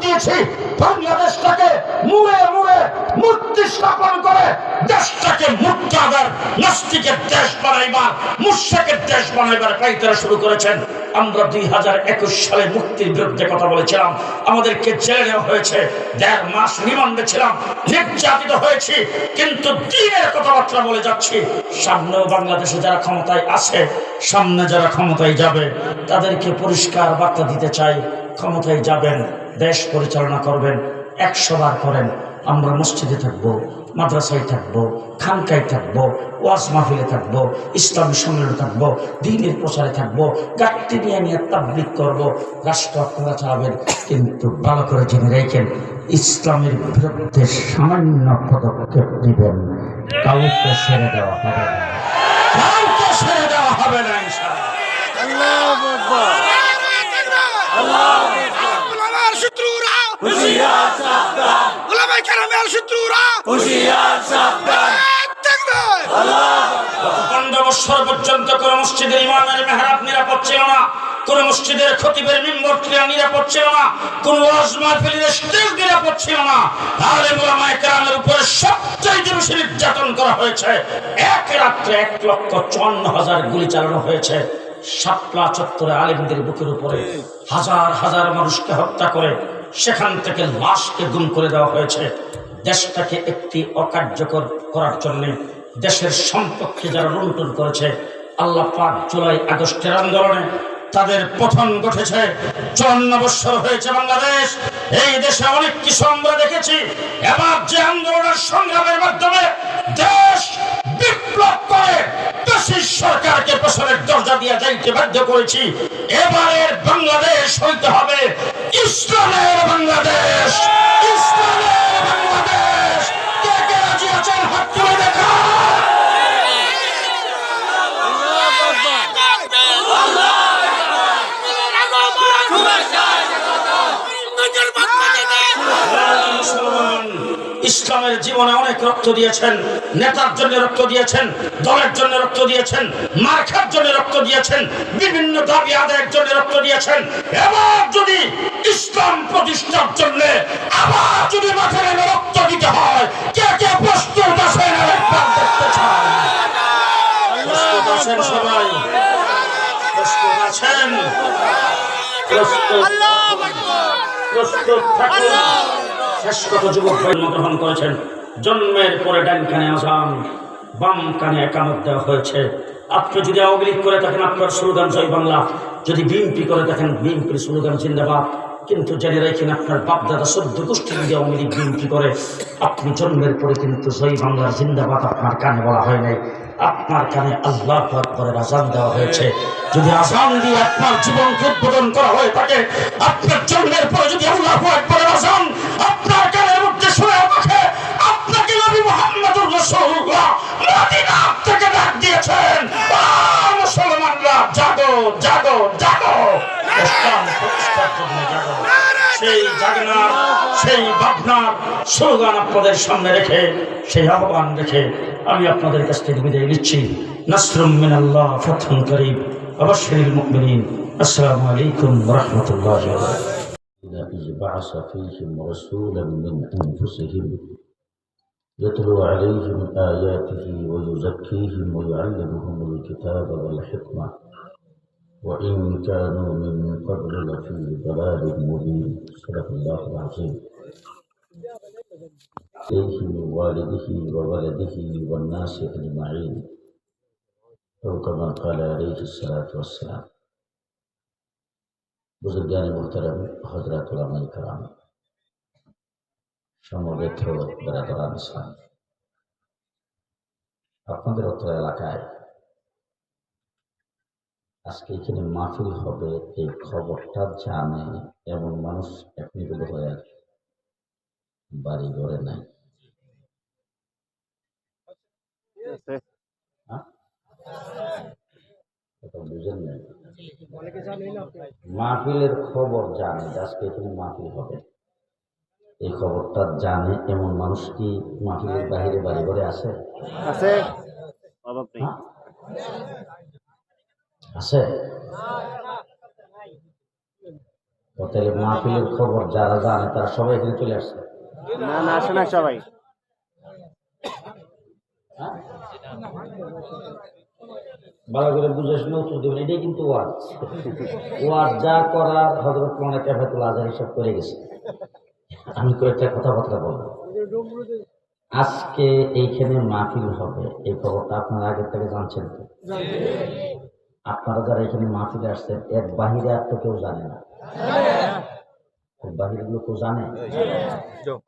দিয়েছি বাংলাদেশটাকে মুড়ে মুড়ে মূর্তি স্থাপন করে দেশটাকে মুক্তাদার নাস্তিকের দেশ বানাইবার মুশরিকের দেশ বানাইবার পাইতারা শুরু করেছেন। আমরা 2021 সালে মুক্তির বিরুদ্ধে কথা বলেছিলাম, আমাদেরকে জেলে নেওয়া হয়েছে, 1.5 মাস রিমান্ডে ছিলাম, নির্যাতিত হয়েছি, কিন্তু দিনের কথাবার্তা বলে যাচ্ছি। সামনেও বাংলাদেশে যারা ক্ষমতায় আছে, সামনে যারা ক্ষমতায় যাবে, তাদেরকে পরিষ্কার বার্তা দিতে চাই, ক্ষমতায় যাবেন, দেশ পরিচালনা করবেন, 100 বার করেন। আমরা মসজিদে থাকবো, মাদ্রাসায় থাকবো, খানকায় থাকবো, ওয়াজ মাহফিলে থাকবো, ইসলামী সম্মেলনে থাকবো, দ্বীনের প্রচারে থাকবো, গাড়ি নিয়ে নিয়ে তাবলীগ করবো। রাষ্ট্র আপনারা চালাবেন, কিন্তু ভালো করে জেনে রেখেন, ইসলামের বিরুদ্ধে সামান্য পদক্ষেপ নেবেন, কাউকে ছেড়ে দেওয়া হবে না, কাউকে ছেড়ে দেওয়া হবে না ইনশাআল্লাহ। আল্লাহু আকবার, আল্লাহু আকবার। উলামার শত্রুরা হুঁশিয়ার সাবধান, উলামায়ে কেরামের শত্রুরা হুঁশিয়ার সাবধান। তাকবীর, আল্লাহু আকবার। 15 বছর পর্যন্ত কোন মসজিদের ইমামের মেহরাব নিরাপদ ছিল না, কোন মসজিদের খতিবের মিম্বর নিরাপদ ছিল না, কোন ওয়াজ মাহফিলের স্টেজ নিরাপদ ছিল না। আলেম উলামায়ে কেরামের উপরে সবচেয়ে বেশি নির্যাতন করা হয়েছে। এক রাত্রে 1,54,000 গুলি চালানো হয়েছে। শাপলা চত্বরে আলেমদের বুকের উপরে হাজার হাজার মানুষকে হত্যা করে সেখান থেকে লাশকে গুম করে দেওয়া হয়েছে। দেশটাকে একটি অকার্যকর করার জন্য দেশের সম্পর্কে যারা লুণ্ঠন করেছে, আল্লাহ পাক জুলাই আগস্টের আন্দোলনে তাদের পতন ঘটেছে। 54 বছর হয়েছে বাংলাদেশ, এই দেশে অনেক কিছু আমরা দেখেছি। এবার যে আন্দোলনের সংগ্রামের মাধ্যমে দেশ বিপ্লব করে সরকারকে পেছনের দরজা দিয়ে যাইতে বাধ্য করেছি, এবারের বাংলাদেশ হইতে হবে ইসলামের বাংলাদেশ, ইসলামের বাংলাদেশ। কে কে রাজি আছেন হাত তুলে দেখা। ইসলামের জীবনে অনেক রক্ত দিয়েছেন, নেতার জন্য রক্ত দিয়েছেন, দলের জন্য রক্ত দিয়েছেন, মার্কার জন্য রক্ত দিয়েছেন, বিভিন্ন দাবি আদায়ের জন্য রক্ত দিয়েছেন। এবার যদি ইসলাম প্রতিষ্ঠার জন্য আবার যদি মাঠে নেমে রক্ত দিতে হয়, কে কে প্রস্তুত আছেন? একবার দেখতে চান। প্রস্তুত আছেন সবাই? প্রস্তুত আছেন? প্রস্তুত থাকুন। শেষ কথা, যুবক ভাই গ্রহণ করেছেন, জন্মের পরে ডান কানে আযান, বাম কানে একামত দেওয়া হয়েছে। আপনি যদি আওয়ামী লীগ করে থাকেন, আপনার স্লোগান জয় বাংলা। যদি বিএনপি করে থাকেন, বিএনপির স্লোগান জিন্দাবাদ। কিন্তু জেনে রাখেন, আপনার বাপদাদা 14 গোষ্ঠী যদি আওয়ামী লীগ বিএনপি করে, আপনি জন্মের পরে কিন্তু জয় বাংলার জিন্দাবাদ আপনার কানে বলা হয় নাই, আপনার কানে আল্লাহু আকবারের আযান দেওয়া হয়েছে। যদি আযান দিয়ে আপনার জীবনকে উদ্বোধন করা হয়ে থাকে, আপনার জন্মের পরে যদি আল্লাহু আকবারের আযান আপনার কানের মধ্যে শুনে থাকে, আপনাকে নবী মুহাম্মদুর রাসূলুল্লাহ মদিনা থেকে ডাক দিয়েছেন, মুসলমানরা জাগো জাগো জাগো, ইসলাম প্রতিষ্ঠার জন্য জাগো। সেই জাগনার, সেই ভাবনার স্লোগান আপনাদের সামনে রেখে, সেই আহ্বান রেখে আমি আপনাদের কাছ থেকে বিদায় নিচ্ছি। নাসরুম মিনাল্লাহ, ফাতহুন করিব, ওয়াবাশশিরিল মুমিনিন। আসসালামু আলাইকুম ওয়া রাহমাতুল্লাহি ওয়া বারাকাতুহু। إذ بعث فيهم رسولا من أنفسهم يتلو عليهم آياته ويزكيهم ويعلمهم الكتاب والحكمة وإن كانوا من قبل لفي ضلال مبين. صدق الله العظيم. إليه من والده وولده والناس أجمعين، أو كما قال عليه الصلاة والسلام. বুজুর্গান মুহতারাম, হযরত উলামায়ে কেরাম, সমবেত বিরাদরান ইসলাম, আপনাদের অত্র এলাকায় আজকে এখানে মাহফিল হবে, এই খবরটা জানে এমন মানুষ এখনই বোধ হয় বাড়ি ঘরে নাই। বুঝেন নাই? মাহফিলের খবর জানে, আজকে এখানে মাহফিল হবে, এই খবরটা জানে এমন মানুষ কি মাহফিলের বাহিরে বাড়ি ঘরে আছে? আছে? তাহলে মাহফিলের খবর যারা জানে তারা সবাই এখানে চলে আসছে। না না আসে না সবাই। ভালো করে বুঝে শুনে উত্তর দেবেন, এটাই কিন্তু ওয়াজ। ওয়াজ যা করার হযরত মাওলানা কাফাতুল আজহার হিসাব করে গেছে। আমি কয়েকটা কথাবার্তা বলবো। আজকে এইখানে মাহফিল হবে, এই খবরটা আপনারা আগে থেকে জানছেন তো? আপনারা যারা এখানে মাহফিলে আসছেন এর বাহিরে আর তো কেউ জানে না। বাহিরের লোক জানে,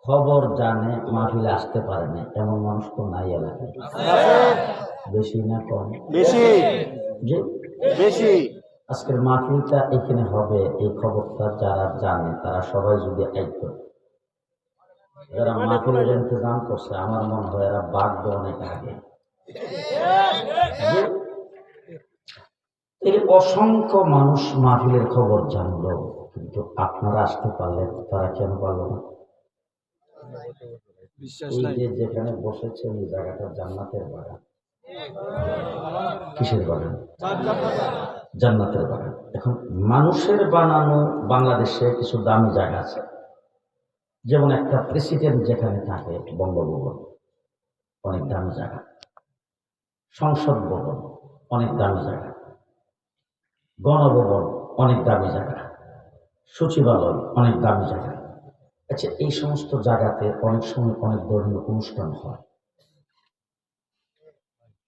খবর জানে, মাহফিলে আসতে পারে না এমন মানুষ তো নাই এলাকায়। বেশি না কম? বেশি যে বেশি। আজকের মাহফিলটা এখানে হবে এই খবরটা যারা জানে তারা সবাই যদি আইতো, যারা মাহফিলের ইন্তজাম করছে আমার মনে হয় এরা বাগবে অনেক আগে। এই অসংখ্য মানুষ মাহফিলের খবর জানলো, কিন্তু আপনারা আসতে পারলেন, তারা কেন পারলো না? এই যে যেখানে বসেছে এই জায়গাটা জান্নাতের বাগান। কিসের বাগান? জান্নাতের বাগান। এখন মানুষের বানানো বাংলাদেশে কিছু দামি জায়গা আছে, যেমন একটা প্রেসিডেন্ট যেখানে থাকে বঙ্গভবন, অনেক দামি জায়গা। সংসদ ভবন অনেক দামি জায়গা, গণভবন অনেক দামি জায়গা, সচিবালয় অনেক দামি জায়গা। আচ্ছা, এই সমস্ত জায়গাতে অনেক সময় অনেক ধরনের অনুষ্ঠান হয়।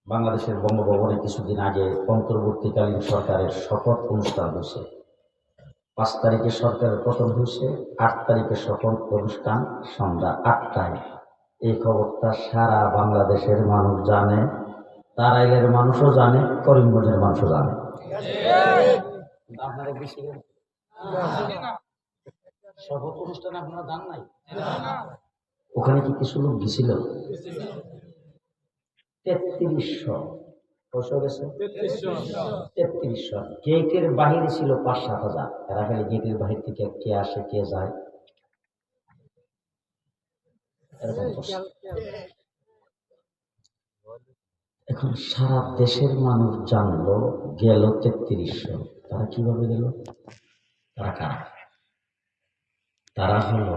বাংলাদেশের বঙ্গভবনে কিছুদিন আগে অন্তর্বর্তীকালীন সরকারের শপথ অনুষ্ঠান হয়েছে। 5 তারিখে সরকারের পতন হয়েছে, 8 তারিখে শপথ অনুষ্ঠান সন্ধ্যা 8টায়। এই খবরটা সারা বাংলাদেশের মানুষ জানে, তারাইলের মানুষও জানে, করিমগঞ্জের মানুষও জানে। আপনারা গেছিলেন শপথ অনুষ্ঠানে? আপনারা জান নাই? ওখানে কি কিছু লোক গেছিল? 3300 গেছে। 3300 গেটের বাহিরে ছিল 5-7 হাজার। এরা খালি গেটের বাহির থেকে কে আসে কে যায় এরকম করছে। এখন সারা দেশের মানুষ জানলো, গেল 3300। তারা কিভাবে গেল? তারা কারা? তারা হলো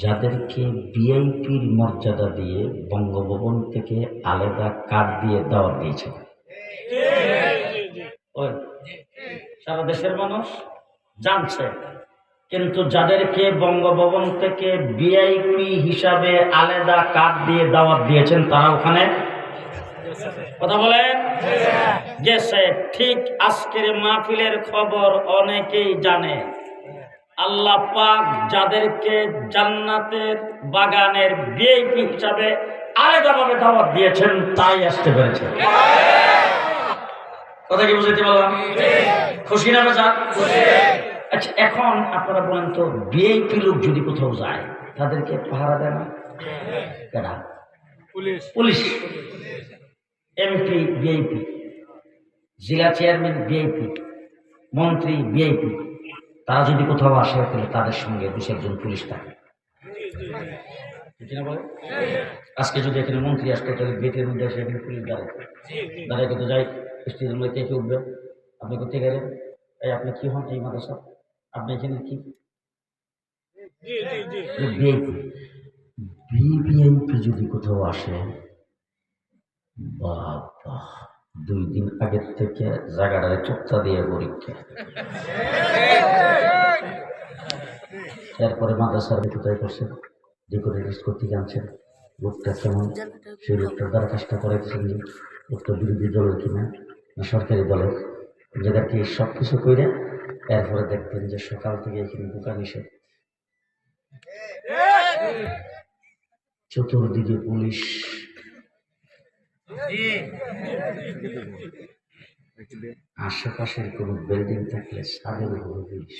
যাদেরকে ভিআইপির মর্যাদা দিয়ে বঙ্গভবন থেকে আলাদা কার্ড দিয়ে দাওয়াত দিয়েছে। সারা দেশের মানুষ জানছে, কিন্তু যাদেরকে বঙ্গভবন থেকে ভিআইপি হিসাবে আলাদা কার্ড দিয়ে দাওয়াত দিয়েছেন তারা ওখানে কথা বলেন গেছে। ঠিক আজকের মাহফিলের খবর অনেকেই জানে। আল্লাহ পাক যাদেরকে জান্নাতের বাগানের ভিআইপি হিসাবে আলাদাভাবে দাওয়াত দিয়েছেন তাই আসতে পেরেছে। কথা কি বুঝতে পারলাম? খুশি না বেজার? আচ্ছা, এখন আপনারা বলেন তো, ভিআইপি লোক যদি কোথাও যায় তাদেরকে পাহারা দেয় না কেনা? পুলিশ, এমপি ভিআইপি, জেলা চেয়ারম্যান ভিআইপি, মন্ত্রী ভিআইপি। তারা যদি কোথাও আসে তাহলে তাদের সঙ্গে 2-1 জন পুলিশ থাকে। আজকে যদি এখানে মন্ত্রী আসতো তাহলে গেটের মধ্যে এসে এখানে পুলিশ দাঁড়ায় কিন্তু যাই স্টেজের মধ্যে কে উঠবে, আপনি করতে গেলেন, এই আপনি কি হন এই মাদ্রাসা, আপনি এখানে কি ভিভিআইপি যদি কোথাও আসে, বাবা 2 দিন আগের থেকে জায়গাটারে চুক্তা দিয়ে পরীক্ষা। এরপরে মাদ্রাসার কোথায় করছেন, ডেকোরেট করতে জানছেন, লোকটা কেমন, সেই লোকটার দ্বারা কাজটা করাইছেন, লোকটা বিরোধী দলের কিনা না সরকারি দলের, জায়গাটি সব কিছু করে এরপরে দেখবেন যে সকাল থেকে এখানে দোকান এসে চতুর্দিকে পুলিশ। আশেপাশের কোন বিল্ডিং থাকলে ছাদের উপরে পুলিশ,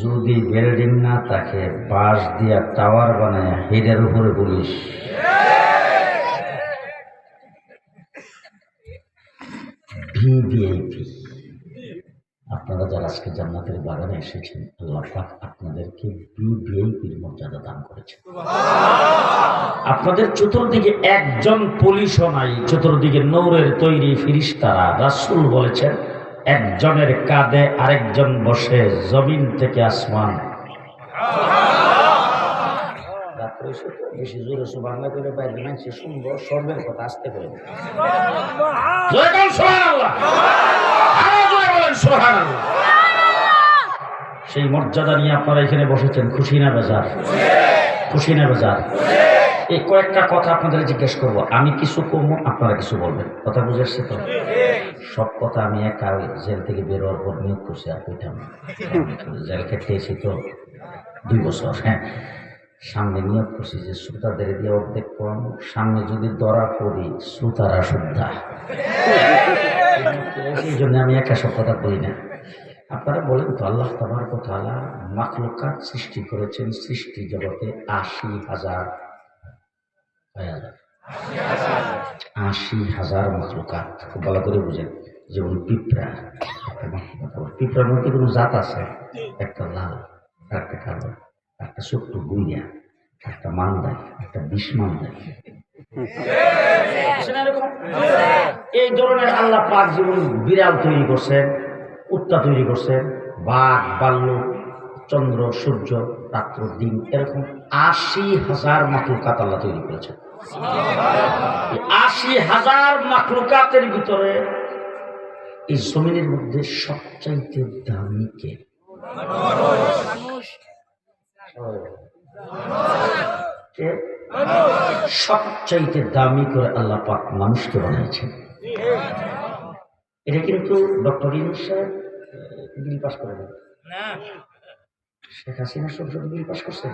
যদি বিল্ডিং না থাকে বাঁশ দিয়া টাওয়ার বানায় হেডের উপরে পুলিশ। ভিভিআইপি আপনারা যারা আজকে জান্নাতের বাগানে এসেছেন, আল্লাহ পাক আপনাদেরকে ভিভিআইপির মর্যাদা দান করেছেন। আপনাদের চতুর্দিকে একজন পুলিশও নাই, চতুর্দিকে নূরের তৈরি ফেরেশতারা। রাসূল বলেছেন একজনের কাঁধে আরেকজন বসে জমিন থেকে আসমান। বেশি জোরে বাংলা করে বাইরে মানছে শুনবো, সর্বের কথা আসতে করে। সেই মর্যাদা নিয়ে আপনারা এখানে বসেছেন, খুশি না বেজার? খুশি না বেজার? এই কয়েকটা কথা আপনাদের জিজ্ঞেস করব, আমি কিছু কমবো, আপনারা কিছু বলবেন। কথা বুঝে আসছে তো? সব কথা আমি একা জেল থেকে বের হওয়ার পর নিয়োগ করছি, আর কইতাম জেল খেটেছি তো 2 বছর। হ্যাঁ, সামনে নিয়োগ করছি যে শ্রোতাদের দিয়ে অর্ধেক কম, সামনে যদি ধরা পড়ি শ্রোতারা শুদ্ধা, এই জন্য আমি একা সব কথা বলি না। আপনারা বলেন তো, আল্লাহ তাবারক ওয়া তাআলা মাখলুকাত সৃষ্টি করেছেন সৃষ্টি জগতে 80,000 80,000 মাখলুকাত। খুব ভালো করে বুঝেন। যেমন পিঁপড়া, পিঁপড়ার মধ্যে কোনো জাত আছে, একটা লাল, একটা কালো, একটা ছোট্ট গুইয়া, একটা মান্দাই, একটা বিষ মান্দাই। এই ধরনের আল্লাহ পাক যেমন বিড়াল তৈরি করছেন, কুত্তা তৈরি করছেন, বাঘ, ভাল্লুক, চন্দ্র, সূর্য, রাত্র, দিন, এরকম 80,000 মাখলুকাত আল্লাহ তৈরি করেছেন। 80,000 মাখলুকাতের ভিতরে এই জমিনের মধ্যে সবচাইতে দামি কে? সবচাইতে দামি করে আল্লাহ পাক মানুষকে বানিয়েছেন। এটা কিন্তু ডক্টর ইউনূস সাহেব বিল পাস করে দেন, শেখ হাসিনা সংসদ বিল পাস করছে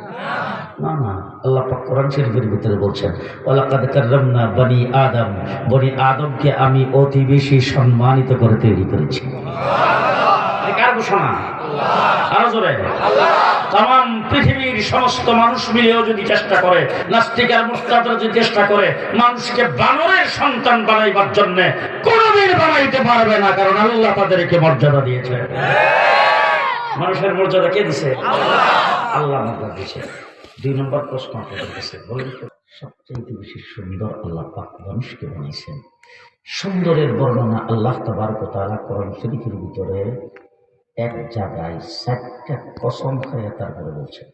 না। না, আল্লাহ পাক কোরআন শরীফের ভিতরে বলছেন, ওয়ালাকাদ কাররামনা বনি আদম, বনি আদমকে আমি অতি বেশি সম্মানিত করে তৈরি করেছি। কার ঘোষণা? আরো জোরে। তাম পৃথিবীর সমস্ত মানুষ মিলেও যদি চেষ্টা করে, নাস্তিক আর মুরতাদরা যদি চেষ্টা করে মানুষকে বানরের সন্তান বানাইবার জন্য, কোনদিন বানাইতে পারবে না, কারণ আল্লাহ তাদেরকে মর্যাদা দিয়েছে। মানুষের মর্যাদা কে দিছে? আল্লাহ মর্যাদা দিয়েছে। 2 নম্বর প্রশ্ন আপনাদের কাছে, বলেন তো সবচেয়ে বেশি সুন্দর আল্লাহ পাক মানুষকে বানিয়েছেন। সুন্দরের বর্ণনা আল্লাহ তাবারক ওয়া তাআলা কোরআন শরীফের ভিতরে এক জায়গায় 7টা কসম খাইয়া তারপরে বলছেন।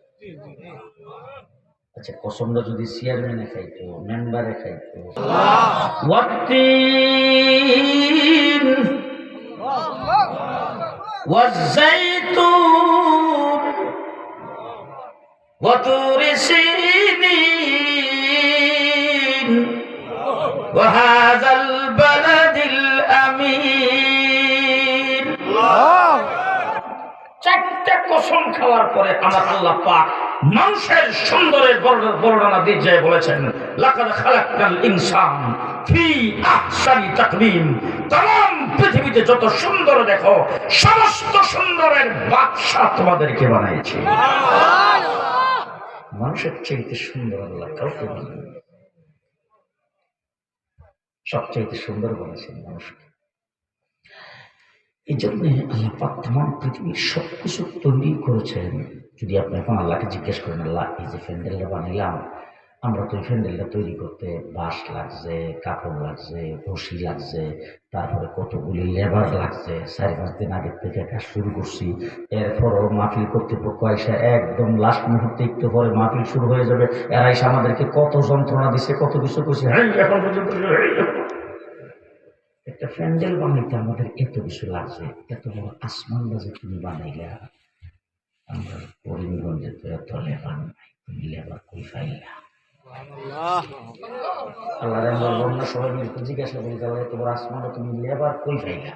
আচ্ছা, কসমটা যদি চেয়ারম্যানে খাইতো, মেম্বারে খাইতো, ওয়াত্তিন ওয়াজ্জাইতুন ওয়াতুরি সিনিন ওয়া হাযাল বালাদিল আমিন। 4টা কসম খাওয়ার পরে আমার আল্লাহ পাক মানুষের সুন্দরের বর্ণনা দিয়ে বলেছেন, লাকাদ খালাকনাল ইনসান ফি আহসানি তাকওয়িম। तमाम পৃথিবীতে যত সুন্দর দেখো, সমস্ত সুন্দরের বাদশা তোমাদেরকে বানাইছি। মানুষের চাইতে সুন্দর আল্লাহ কাউকে বানায়নি। সবচাইতে সুন্দর বানিয়েছেন মানুষকে। এই জন্যে আল্লাহ পাক तमाम পৃথিবীর সবকিছু তৈরি করেছেন। যদি আপনি এখন আল্লাহকে জিজ্ঞেস করেন, আল্লাহ এই যে প্যান্ডেলটা বানাইলাম, আমরা তো এই প্যান্ডেলটা তৈরি করতে বাঁশ লাগছে, কাপড় লাগছে, রশি লাগছে, তারপরে কতগুলি লেবার লাগছে, 4-5 দিন আগের থেকে কাজ শুরু করছি। এরপরও মাহফিল কর্তৃপক্ষ এসে একদম লাস্ট মুহূর্তে একটু পরে মাহফিল শুরু হয়ে যাবে, এরা এসে আমাদেরকে কত যন্ত্রণা দিছে, কত কিছু করছে। এখন পর্যন্ত একটা প্যান্ডেল বানাইতে আমাদের এত কিছু লাগছে, এত বড় আসমান বাজে তুমি বানাইলা। আমরা করিমগঞ্জে তো এত লেবার নাই, তুমি লেবার কই পাইলা? আল্লাহ সবাই মিলে জিজ্ঞাসা করি, এত বড় আসমানটা তুমি লেবার কই পাইলা?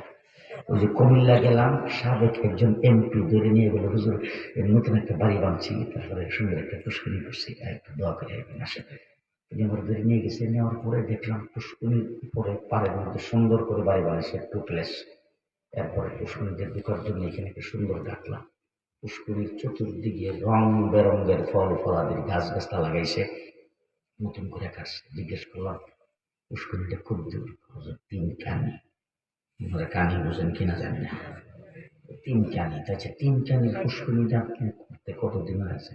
ওই যে কুমিল্লা গেলাম, সাবেক একজন এমপি ধরে নিয়ে গেল, হুজুর নতুন একটা বাড়ি বানছি, তারপরে সুন্দর একটা পুষ্করণী করছি, একটু দোয়া করে আসে। আমার ধরে নিয়ে গেছে, নেওয়ার পরে দেখলাম পুষ্করণীর উপরে পাড়ের মধ্যে সুন্দর করে বাড়ি বানিয়েছে, টুকলেস। এরপরে পুষ্করণীতে ঢোকার জন্য এখানে একটা সুন্দর ডাকলাম। পুষ্করণীর চতুর্দিকে রং বেরঙ্গের ফল ফলাদির গাছ গাছটা লাগাইছে, নতুন করে কাজ। জিজ্ঞেস করলাম পুষ্করণীটা খুব দূর, 3 কানি। কানি বুঝেন কিনা জানি না, 3 কানি। তাই 3 কানির পুষ্করণীটা করতে কতদিন আছে?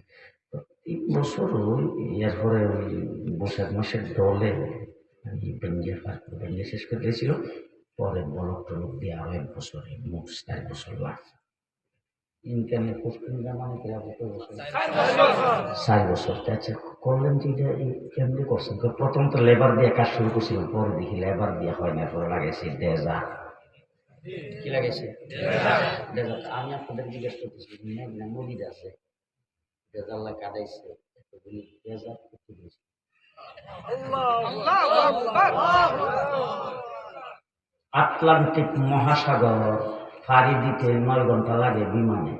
3 বছর। এরপরে ওই বৈশাখ মাসের দলে ভেঙ্গে শেষ করে দিয়েছিল। পরে বলক টলক দিয়ে আরো 1 বছরে মোট 4 বছর লাগছে। ইনকামে পোস্টিং জামানে কি কত বছর? 4 বছর। আচ্ছা করলেন যে এটা কেমনি করছেন? প্রথম তো লেবার দিয়ে কাজ শুরু করছিলাম, পরে দেখি লেবার দিয়ে হয় না, পরে লাগাইছি ডেজা। কি লাগাইছে? ডেজা। আমি আপনাদের জিজ্ঞেস করতেছি, মেঘনা নদীতে আছে ডেজাল্লা কাটাইছে এতগুলি ডেজা করতে দিয়েছে। আটলান্টিক মহাসাগর পাড়ি দিতে 9 ঘন্টা লাগে বিমানে।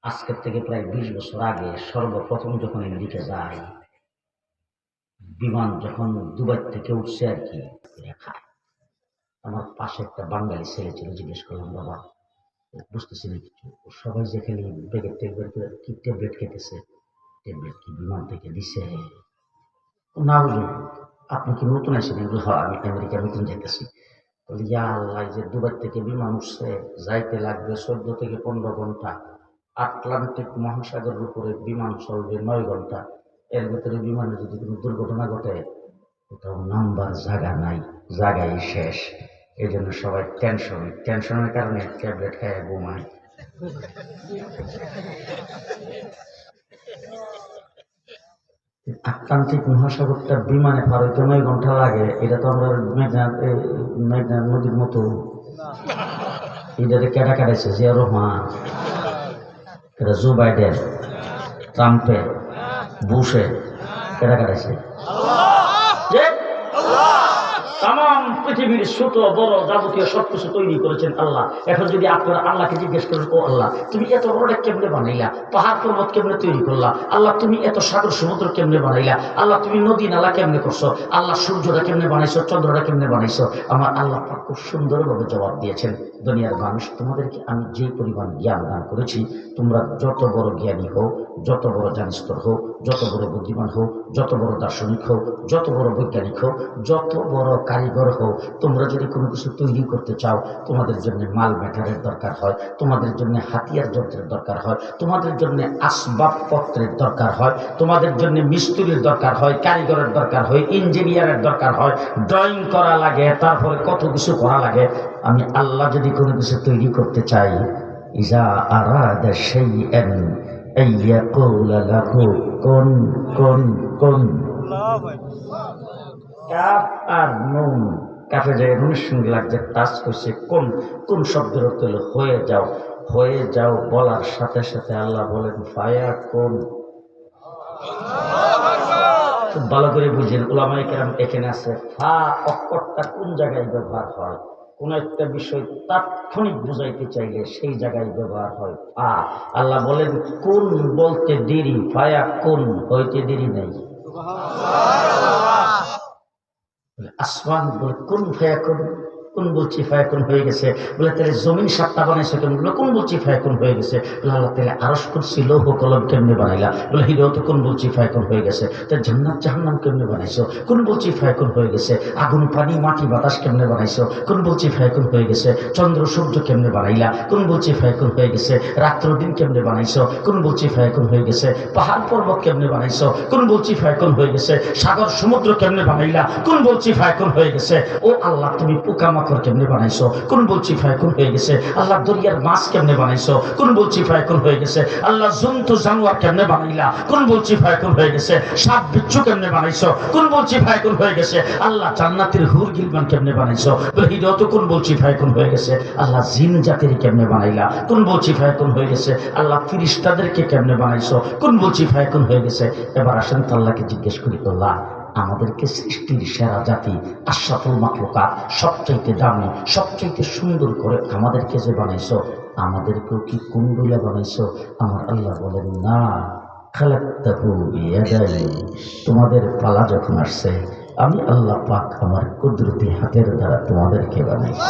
আজকের থেকে প্রায় 20 বছর আগে সর্বপ্রথম যখন এদিকে যায়, বিমান যখন দুবাই থেকে উঠছে আর কি খায়, আমার পাশে একটা বাঙালি ছেলে ছিল, জিজ্ঞেস করলাম বাবা বুঝতেছি না কিছু, সবাই যে খালি ব্যাগের ট্যাবলেট কি ট্যাবলেট খেতেছে, ট্যাবলেট কি বিমান থেকে দিছে? না বুঝুন, আপনি কি নতুন আসেন? এগুলো হয়, আমি আমেরিকা নতুন যাইতেছি। বলি ইয়া আল্লাহ, যে দুবাই থেকে বিমান উঠছে, যাইতে লাগবে 14 থেকে 15 ঘন্টা, আটলান্টিক মহাসাগরের উপরে বিমান চলবে 9 ঘন্টা, এর ভিতরে বিমানে যদি কোনো দুর্ঘটনা ঘটে কোথাও নাম্বার জায়গা নাই, জায়গায় শেষ। এই জন্য সবাই টেনশনের কারণে ট্যাবলেট খায় ঘুমায়। আটলান্টিক মহাসাগরটা বিমানে পার হইতে 9 ঘন্টা লাগে, এটা তো আমরা মেঘনা নদীর মতো। এটাতে কেটা কাটাইছে? জিয়া রহমান, এটা জো বাইডেন, ট্রাম্পে, বুশে, কেটা কাটাইছে? তাম পৃথিবীর ছোট বড় যাবতীয় সবকিছু তৈরি করেছেন আল্লাহ। এখন যদি আপনারা আল্লাহকে জিজ্ঞেস করেন, ও আল্লাহ তুমি এত বড়টা কেমনে বানাইলা, পাহাড় পর্বত কেমনে তৈরি করলা, আল্লাহ তুমি এত সাগর সমুদ্র কেমনে বানাইলা, আল্লাহ তুমি নদী নালা কেমনে করছো, আল্লাহ সূর্যটা কেমনে বানাইছো, চন্দ্রটা কেমনে বানাইছো, আমার আল্লাহ পাক খুব সুন্দরভাবে জবাব দিয়েছেন, দুনিয়ার মানুষ তোমাদেরকে আমি যে পরিমাণ জ্ঞান দান করেছি, তোমরা যত বড় জ্ঞানী হও, যত বড় জানিস্তর হোক, যত বড় বুদ্ধিমান হোক, যত বড় দার্শনিক হোক, যত বড় বৈজ্ঞানিক হোক, যত বড় কারিগর হোক, তোমরা যদি কোনো কিছু তৈরি করতে চাও, তোমাদের জন্য মাল ম্যাটারের দরকার হয়, তোমাদের জন্য হাতিয়ার যন্ত্রের দরকার হয়, তোমাদের জন্য আসবাবপত্রের দরকার হয়, তোমাদের জন্য মিস্ত্রির দরকার হয়, কারিগরের দরকার হয়, ইঞ্জিনিয়ারের দরকার হয়, ড্রয়িং করা লাগে, তারপরে কত কিছু করা লাগে। আমি আল্লাহ যদি কোনো কিছু তৈরি করতে চাই, ইজা আরাদা শাইআন আইয়াকুলা লাহু কুন কুন কুন। কাফ আর নুন, কাফে যায় নুনের সঙ্গে লাগছে, টাচ করছে, কোন কোন শব্দের অর্থ হলো হয়ে যাও, হয়ে যাও বলার সাথে সাথে আল্লাহ বলেন ফায়াকুন। খুব ভালো করে বুঝেন, উলামায়ে কেরাম এখানে আছে, ফা অক্ষরটা কোন জায়গায় ব্যবহার হয়, কোন একটা বিষয় তাৎক্ষণিক বুঝাইতে চাইলে সেই জায়গায় ব্যবহার হয় ফা। আল্লাহ বলেন কোন বলতে দেরি, ফায়াকুন হইতে দেরি নেই। আসমান বলে কোন ফায়াকুন, কোন বলছি ফায়াকুন হয়ে গেছে। বলে তাহলে জমিন 7টা বানাইছে কেন? বলে কোন বলছি ফায়াকুন হয়ে গেছে। বলে আল্লাহ তাহলে আরশ কুরসি লৌহ কলম কেমনে বানাইলা? বলে হিরো তো কোন বলছি ফায়াকুন হয়ে গেছে। তাহলে জান্নাত জাহান্নাম কেমনে বানাইছো? কোন বলছি ফায়াকুন হয়ে গেছে। আগুন পানি মাটি বাতাস কেমনে বানাইছো? কোন বলছি ফায়াকুন হয়ে গেছে। চন্দ্র সূর্য কেমনে বানাইলা? কোন বলছি ফায়াকুন হয়ে গেছে। রাত্র দিন কেমনে বানাইছো? কোন বলছি ফায়াকুন হয়ে গেছে। পাহাড় পর্বত কেমনে বানাইছো? কোন বলছি ফায়াকুন হয়ে গেছে। সাগর সমুদ্র কেমনে বানাইলা? কোন বলছি ফায়াকুন হয়ে গেছে। ও আল্লাহ তুমি পোকামাকড় কেমনে বানাইছো? কোন বলছি ফায়াকুন হয়ে গেছে। আল্লাহ দরিয়ার মাছ কেমনে বানাইছো? কোন বলছি ফায়াকুন হয়ে গেছে। আল্লাহ জন্তু জানোয়ার কেমনে বানাইলা? কোন বলছি ফায়াকুন হয়ে গেছে। সাপ বিচ্ছু কেমনে বানাইছো? কোন বলছি ফায়াকুন হয়ে গেছে। আল্লাহ জান্নাতের হুর গিলমান কেমনে বানাইছো? বলে হিরত কোন বলছি ফায়াকুন হয়ে গেছে। আল্লাহ জিন জাতির কেমনে বানাইলা? কোন বলছি ফায়াকুন হয়ে গেছে। আল্লাহ ফিরিস্তাদেরকে কেমনে বানাইছো? কোন বলছি ফায়াকুন হয়ে গেছে। এবার আসেন তো আল্লাহকে জিজ্ঞেস করি, আল্লাহ আমাদেরকে সৃষ্টির সেরা জাতি, আশরাফুল মাখলুকাত, সবচাইতে দামি, সবচাইতে সুন্দর করে আমাদেরকে যে বানাইছো, আমাদেরকেও কি কুণ্ডুলা বানাইছো? আমার আল্লাহ বলেন না, খালাকতাহু বিয়াদাই, তোমাদের পালা যখন আসছে আমি আল্লাহ পাক আমার কুদরতি হাতের দ্বারা তোমাদেরকে বানাইছি।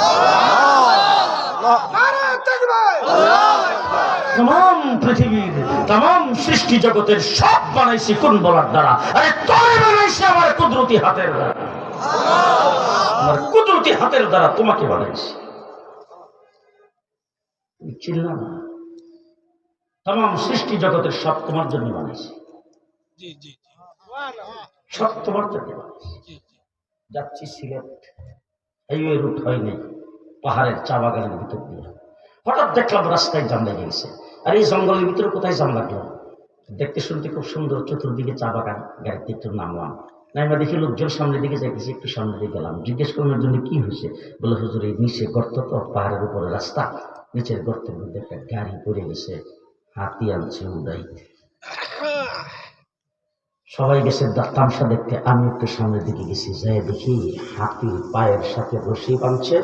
তাম পৃথিবীর তাম সৃষ্টি জগতের সব বানাইছি কোন বলার দ্বারা? আরে তোরে বানাইছি আমার কুদরতি হাতের দ্বারা। আমার কুদরতি হাতের দ্বারা তোমাকে বানাইছি। তুমি চিল্লা না, তাম সৃষ্টি জগতের সব তোমার জন্য বানাইছি, সব তোমার জন্য বানাইছি। যাচ্ছি সিলেট, হাইওয়ে রুট হয় নাই, পাহাড়ের চা বাগানের ভিতর দিয়ে। হঠাৎ দেখলাম রাস্তায় জাম লেগে গেছে। আর এই জঙ্গলের ভিতরে কোথায় জাম লাগলো? দেখতে শুনতে খুব সুন্দর, চতুর্দিকে চা বাগান। গাড়িতে একটু নামলাম, নাইমা দেখি লোকজন সামনের দিকে যাইতেছি, একটু সামনের দিকে গেলাম। জিজ্ঞেস করার জন্য কি হয়েছে, বলে হুজুর এই নিচে গর্ত তো, পাহাড়ের উপরে রাস্তা, নিচের গর্তের মধ্যে একটা গাড়ি পড়ে গেছে, হাতি আনছে উড়াইতে। সবাই গেছে তামসা দেখতে, আমি একটু সামনের দিকে গেছি, যাই দেখি হাতির পায়ের সাথে রশি বাঁধছে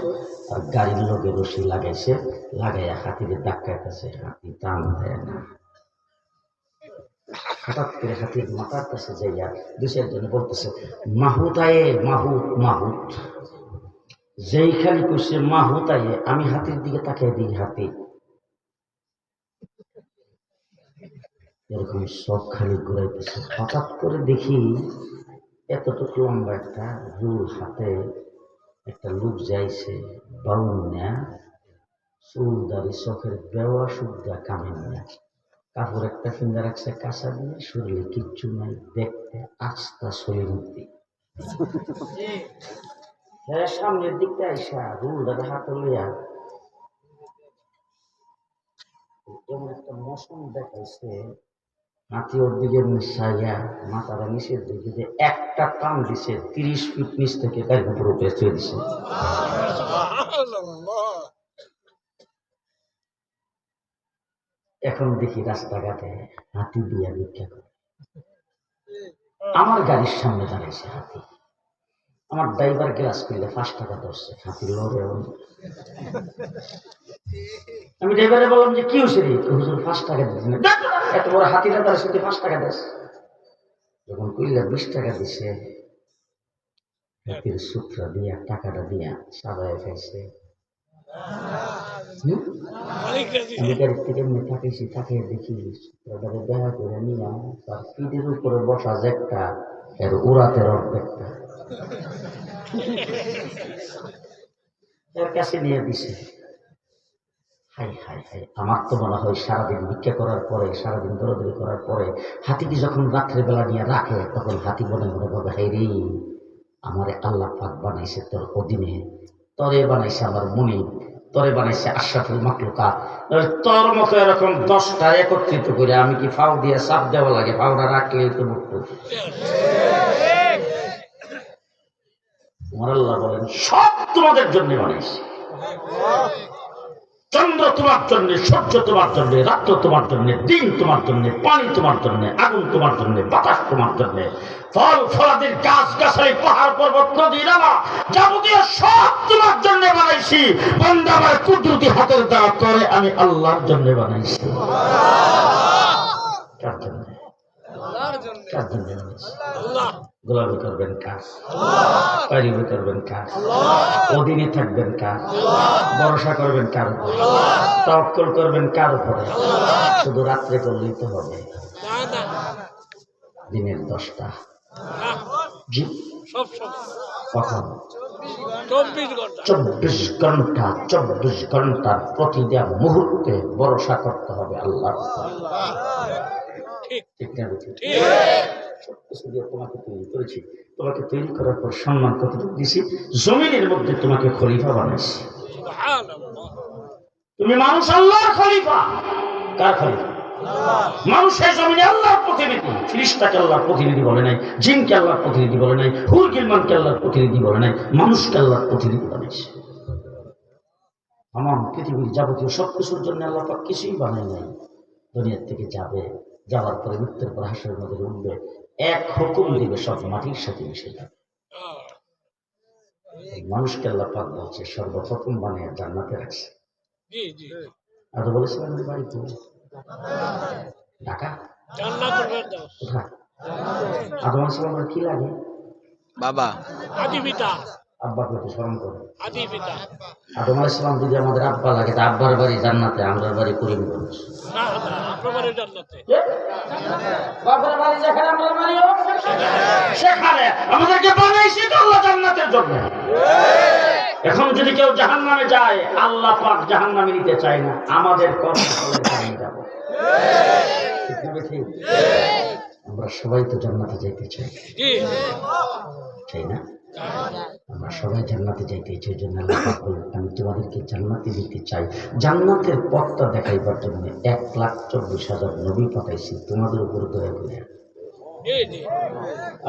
আর গাড়ির লোকে রশি লাগাইছে, লাগাইয়া হাতির ধাক্কাইতেছে, হাতি টান দেয় না। হঠাৎ করে হাতির মাথার কাছে যাইয়া দুই চারজন বলতেছে মাহুত আয়ে, মাহুত মাহুত। যেইখানে কইছে মাহুত আয়ে, আমি হাতির দিকে তাকিয়ে দিই, হাতি এরকম সব খালি ঘুরাইতেছে। হঠাৎ করে দেখি এতটুকু লম্বা একটা রুল হাতে একটা লোক যাইছে, বাউন্যা, চুলদারি, চোখের বেওয়া সুদ্ধা কামেন না, কাপড় একটা ফিঙ্গার রাখছে কাঁচা দিয়ে, শরীরে কিচ্ছু নাই, দেখতে আস্তা শরীরমূর্তি। হ্যাঁ, সামনের দিকটা আইসা রুলদারে হাতে লইয়া এমন একটা মৌসুম দেখাইছে, হাতি ওর দিকে মিশাইয়া মাথাটা নিচের দিকে যে একটা টান দিছে, 30 ফিট নিচ থেকে গাড়ির উপর উঠে চলে দিছে। এখন দেখি রাস্তাঘাটে হাতি দিয়া ভিক্ষা করে। আমার গাড়ির সামনে দাঁড়াইছে হাতি, আমার ড্রাইভার গ্লাস খুললে 5 টাকা ধরছে, হাতি লড়ে। আমি ড্রাইভারে বললাম যে কি হয়েছে রে? হুজুর 5 টাকা দিচ্ছি না। এত বড় হাতিটা তার সাথে 5 টাকা দেশ। যখন কইলা 20 টাকা দিছে, হাতির সূত্র দিয়া টাকাটা দিয়া সাজায় ফেলছে। আমি গাড়ির থেকে এমনি তাকাইছি, তাকিয়ে দেখি সূত্রটাকে দেখা করে নিয়ে তার পিঠের উপরে বসা জ্যাকটা এর উড়াতের অর্ধেকটা এর কাছে নিয়ে দিছে। হাই হাই হাই, আমার তো মনে হয় সারাদিন ভিক্ষা করার পরে, সারাদিন দৌড়াদৌড়ি করার পরে হাতিকে যখন রাত্রেবেলা নিয়ে রাখে, তখন হাতি মনে মনে ভাবে হাই রে, আমারে আল্লাহ পাক বানাইছে তোর অধীনে, তরে বানাইছে আমার মনি, তরে বানাইছে আশরাফুল মাখলুকাত, তোর মতো এরকম 10টা একত্রিত করে আমি কি ফাউ দিয়ে চাপ দেওয়া লাগে? ফাউটা রাখলেই তো মুক্ত। আমার আল্লাহ বলেন সব তোমাদের জন্য বানাইছে। চন্দ্র তোমার জন্য, সূর্য তোমার জন্য, রাত্র তোমার জন্য, দিন তোমার জন্য, পানি তোমার জন্য, আগুন তোমার জন্য, বাতাস তোমার জন্য, ফল ফলাদির গাছ গাছালি, পাহাড় পর্বত, নদী নালা, যাবতীয় সব তোমার জন্য বানাইছি। বান্দা আমার কুদরতি হাতের দ্বারা করে আমি আল্লাহর জন্য বানাইছি। কার জন্য? কার জন্য বানাইছি? গোলামি করবেন কার? পারিবি করবেন কার? অধীনে থাকবেন কার? ভরসা করবেন কার উপরে? তাওয়াক্কুল করবেন কার উপরে? শুধু রাত্রে করলেই তো হবে? দিনের 10টা জি, কখন? 24 ঘন্টা। 24 ঘন্টার প্রতিটা মুহূর্তে ভরসা করতে হবে আল্লাহর উপরে। ঠিক না? সবকিছু দিয়ে তোমাকে তৈরি করেছি, তোমাকে তৈরি করার পর সম্মান কতটুকু দিছি, জমিনের মধ্যে তোমাকে খলিফা বানাইছি। তুমি মানুষ আল্লাহর খলিফা। কার খলিফা? মানুষের জমিনে আল্লাহর প্রতিনিধি। ফিরিস্তাকে আল্লাহর প্রতিনিধি বলে নাই, জিনকে আল্লাহর প্রতিনিধি বলে নাই, হুর গিলমানকে আল্লাহর প্রতিনিধি বলে নাই, মানুষকে আল্লাহর প্রতিনিধি বানাইছে। আমার পৃথিবীর যাবতীয় সবকিছুর জন্য আল্লাহ পাক কিছুই বানাই নাই। দুনিয়ার থেকে যাবে, যাওয়ার পরে মৃত্যুর পর হাসরের মধ্যে উঠবে, এক হুকুম দিবে, সব মাটির সাথে মিশে যাবে। মানুষকে আল্লাহ পাক বলছে সর্বপ্রথম বানিয়ে জান্নাতে রাখছে। আর বলেছিলাম বাড়ি ঢাকা, কোথায়? আদম আলাইহিস সালামের কি লাগে? বাবা, আদি পিতা। আব্বাকে তো স্মরণ করে। আদি পিতা আদম আলাইহিস সালাম যদি আমাদের আব্বা লাগে, তা আব্বার বাড়ি জান্নাতে, আমার বাড়ি করিমগঞ্জ। না না, আপনার বাড়ি জান্নাতে। বাবার বাড়ি যেখানে, আমার বাড়িও সেখানে। আমাদেরকে বানাইছে তো আল্লাহ জান্নাতের জন্য। এখন যদি কেউ জাহান্নামে যায়, আল্লাহ পাক জাহান্নামে নিতে চায় না, আমাদের কর্মফলের কারণে যাব। আমরা সবাই তো জান্নাতে যাইতে চাই, চাই না? আমরা সবাই জান্নাতে যাইতে চাই, এই জন্য আল্লাহ পাক বলেন, আমি তোমাদেরকে জান্নাতে দিতে চাই। জান্নাতের পথটা দেখাইবার জন্য 1,24,000 নবী পাঠাইছি তোমাদের উপর দয়া করে।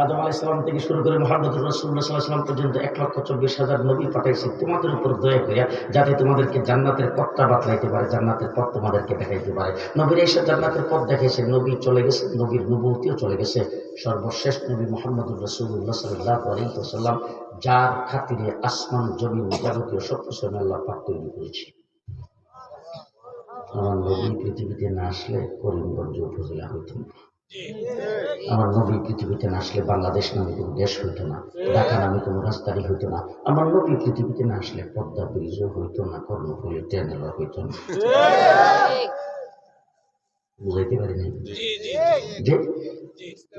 আদম আলাইহিস সালাম থেকে শুরু করে মুহাম্মদুর রাসূলুল্লাহ সাল্লাল্লাহু আলাইহি ওয়াসাল্লাম পর্যন্ত 1,24,000 নবী পাঠাইছি তোমাদের উপর দয়া করে, যাতে তোমাদেরকে জান্নাতের পথটা বাতলাইতে পারে, জান্নাতের পথ তোমাদেরকে দেখাইতে পারে। নবীর এসে জান্নাতের পথ দেখাইছে, নবী চলে গেছে, নবীর নবুয়তিও চলে গেছে। সর্বশেষ নবী মুহাম্মদুর রাসূলুল্লাহ সাল্লাল্লাহু আলাইহি ওয়াসাল্লাম, যার খাতিরে আসমান জমিন যাবতীয় সব কিছু আল্লাহ পাক তৈরি করেছে। আমার নবী পৃথিবীতে না আসলে করিমগঞ্জ উপজেলা হইত না। আমার নবী পৃথিবীতে না আসলে বাংলাদেশ নামে কোনো দেশ হইতো না, ঢাকা নামে কোনো রাজধানী হইতো না। আমার নবী পৃথিবীতে না আসলে পদ্মা ব্রিজও হইতো না, কর্ণফুলী ট্যানেলও হইতো না। বুঝাইতে পারি নাই যে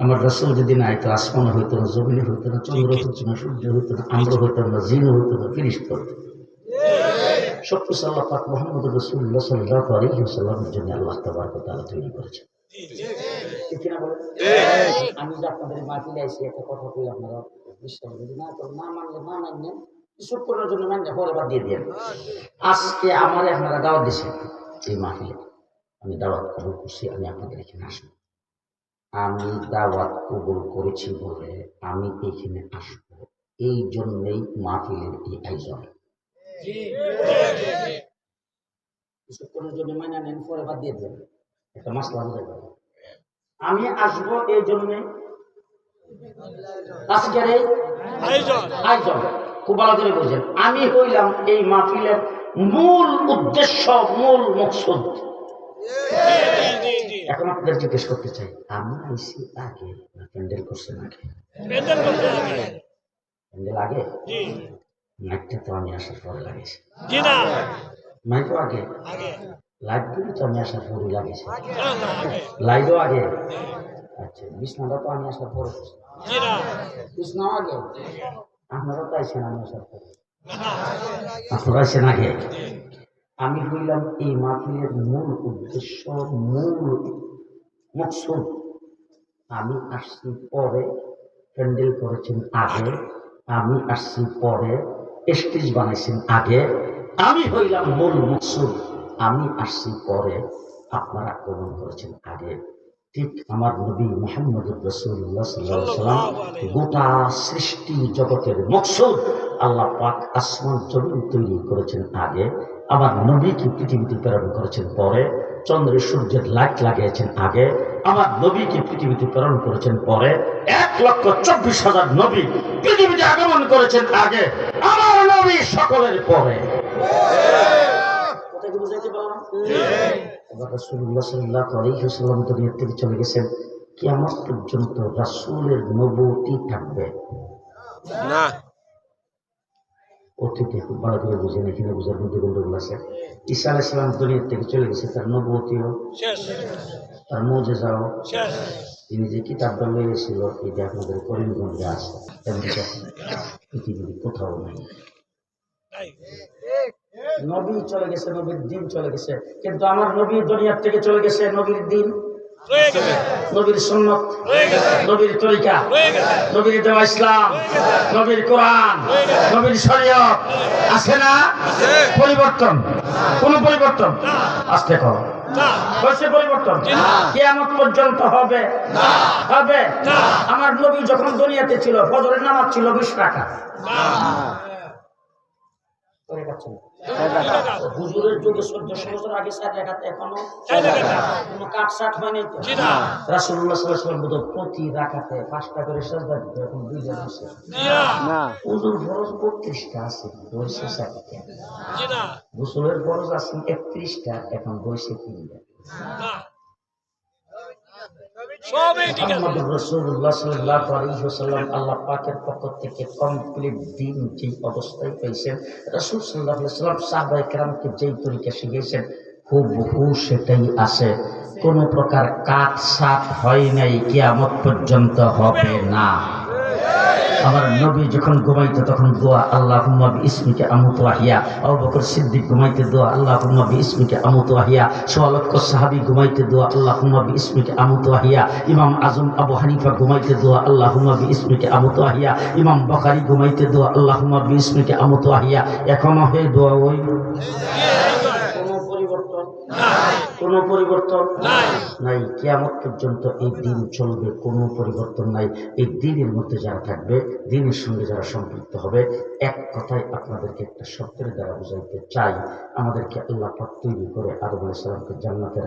আমার রাসূল যদি না আইতো, আসমান হইতো না, জমিনে হইতো না, চন্দ্র হইতো না, সূর্য হইতো না, আমরা হইতাম না, জিন হইতো না, ফেরেশতা হইতো না। সব কিছু আল্লাহ পাক মুহাম্মদুর রাসূলুল্লাহ সাল্লাল্লাহু আলাইহি ওয়াসাল্লামের জন্য আল্লাহ তাবারক ওয়া তাআলা তৈরি করেছেন। ঠিক কিনা বলেন? আমি যে আপনাদের মাহফিলে আইছি একটা কথা কই, আপনারা বিশ্বাস যদি না করেন, না মানলে না মানলেন, চুপ করার জন্য মানলে পরে বাদ দিয়ে দেন। আজকে আমার আপনারা দাওয়াত দিয়েছেন এই মাহফিলে, আমি দাওয়াত কবুল করছি, আমি আপনাদের এখানে আসবো। আমি দাওয়াত কবুল করেছি বলে আমি এখানে আসবো, এই জন্যই মাহফিলের এই আয়োজন। কিছুক্ষণের জন্য মাইনা নেন, পরে বাদ দিয়ে দেন, একটা মাসলা হয়ে যাবে। আমি আসবো এই জন্য আজকের এই আয়োজন খুব ভালো করে বুঝেন। আমি হইলাম এই মাহফিলের মূল উদ্দেশ্য, মূল মকসুদ। এখন আপনাদের জিজ্ঞেস করতে চাই, আমি আইসি আগে না প্যান্ডেল করছেন আগে? প্যান্ডেল আগে, মাইকটা তো আমি আসার পরে লাগিয়েছি। মাইকও আগে, লাইটগুলো তো আমি আসার পরে লাগিয়েছি। লাইটও আগে, আচ্ছা বিছনাটা তো আমি আসার পরে, বিছনাও আগে। আপনারা তো আইসেন আমি আসার পরে, আপনারা আইসেন আগে। আমি হইলাম এই মাহফিলের মূল উদ্দেশ্য, মূল মকসুদ। আমি আসছি পরে, প্যান্ডেল করেছেন আগে, আমি আসছি পরে, স্টেজ বানাইছেন আগে। আমি হইলাম মূল মকসুদ, আমি আসছি পরে, আপনারা গ্রহণ করেছেন আগে। ঠিক আমার নবী মুহাম্মদুর রাসূলুল্লাহ সাল্লাল্লাহু আলাইহি ওয়াসাল্লাম গোটা সৃষ্টি জগতের মকসুদ। আল্লাহ পাক আসমান জমিন তৈরি করেছেন আগে, আমার নবীকে পৃথিবীতে প্রেরণ করেছেন পরে, চন্দ্রের সূর্যের লাইট লাগিয়েছেন আগে, আমার নবীকে পৃথিবীতে প্রেরণ করেছেন পরে, 1,24,000 নবী পৃথিবীতে আগমন করেছেন আগে, আমার নবী সকলের পরে। কথা কি বুঝাইতে পারলাম? রাসূলুল্লাহ সাল্লাল্লাহু আলাইহি ওয়াসাল্লাম দুনিয়া থেকে চলে গেছেন, কিয়ামত পর্যন্ত রাসূলের নবুয়তি থাকবে না। অতীতে খুব ভালো করে বুঝেন, এখানে বুঝার মধ্যে গন্ডগোল আছে। ঈসা আলাইহিস সালাম দুনিয়া থেকে চলে গেছে, তার নবুয়তিও শেষ, তার মুজিজাও শেষ। তিনি যে কিতাবটা লইয়েছিল এটা আপনাদের করিমগঞ্জে আছে, পৃথিবীর কোথাও নাই। নবী চলে গেছে, নবীর দিন চলে গেছে, কিন্তু আমার নবী দুনিয়ার থেকে চলে গেছে, নবীর দিন, নবীর সুন্নত, নবীর তরিকা, নবীর দেওয়া ইসলাম, নবীর কোরআন, নবীর শরীয়ত আছে না? পরিবর্তন, কোন পরিবর্তন আসতে করো হয়েছে? পরিবর্তন কিয়ামত পর্যন্ত হবে হবে। আমার নবী যখন দুনিয়াতে ছিল, ফজরের নামাজ ছিল 20 রাকাত। হুজুরের যুগে 1400 বছর আগে 4 রাকাত, এখনো কোনো কাটছাট হয়নি তো। রাসূলুল্লাহ সাল্লাল্লাহু আলাইহি ওয়াসাল্লাম বলেন প্রতি রাকাতে 5টা করে সিজদা দিত, এখন 2টা আছে না। ওযুর ফরজ 32টা আছে, বয়সে 4টা। গোসলের ফরজ আছে 31টা, এখন বয়সে 3টা। মুহাম্মদুর রাসূলুল্লাহ সাল্লাল্লাহু আলাইহি ওয়াসাল্লাম আল্লাহ পাকের পক্ষ থেকে কমপ্লিট দিন যে অবস্থায় পেয়েছেন, রাসূল সাল্লাল্লাহু আলাইহি ওয়াসাল্লাম সাহাবায়ে কেরামকে যেই তরিকা শিখিয়েছেন হুবহু সেটাই আছে, কোনো প্রকার কাটছাট হয় নাই, কিয়ামত পর্যন্ত হবে না। আমার নবী যখন ঘুমাইতো তখন দোয়া আল্লাহুম্মা বিইসমিকা আমুতু ওয়া আহইয়া। আবু বকর সিদ্দিক ঘুমাইতে দোয়া আল্লাহুম্মা বিইসমিকা আমুতু ওয়া আহইয়া। সোয়া লক্ষ সাহাবী ঘুমাইতে দোয়া আল্লাহুম্মা বিইসমিকা আমুতু ওয়া আহইয়া। ইমাম আজম আবু হানিফা ঘুমাইতে দোয়া আল্লাহুম্মা বিইসমিকা আমুতু ওয়া আহইয়া। ইমাম বুখারী ঘুমাইতে দোয়া আল্লাহুম্মা বিইসমিকা আমুতু ওয়া আহইয়া। এখনো হে দোয়া ওই কোনো পরিবর্তন নাই। কিয়ামত পর্যন্ত এই দিন চলবে, কোনো পরিবর্তন নাই। এই দিনের মধ্যে যারা থাকবে, দিনের সঙ্গে যারা সম্পৃক্ত হবে, এক কথায় আপনাদেরকে একটা শব্দের দ্বারা বুঝাইতে চাই, আমাদেরকে আল্লাহ পাক তৈরি করে আদম আলাইহিস সালামকে জান্নাতে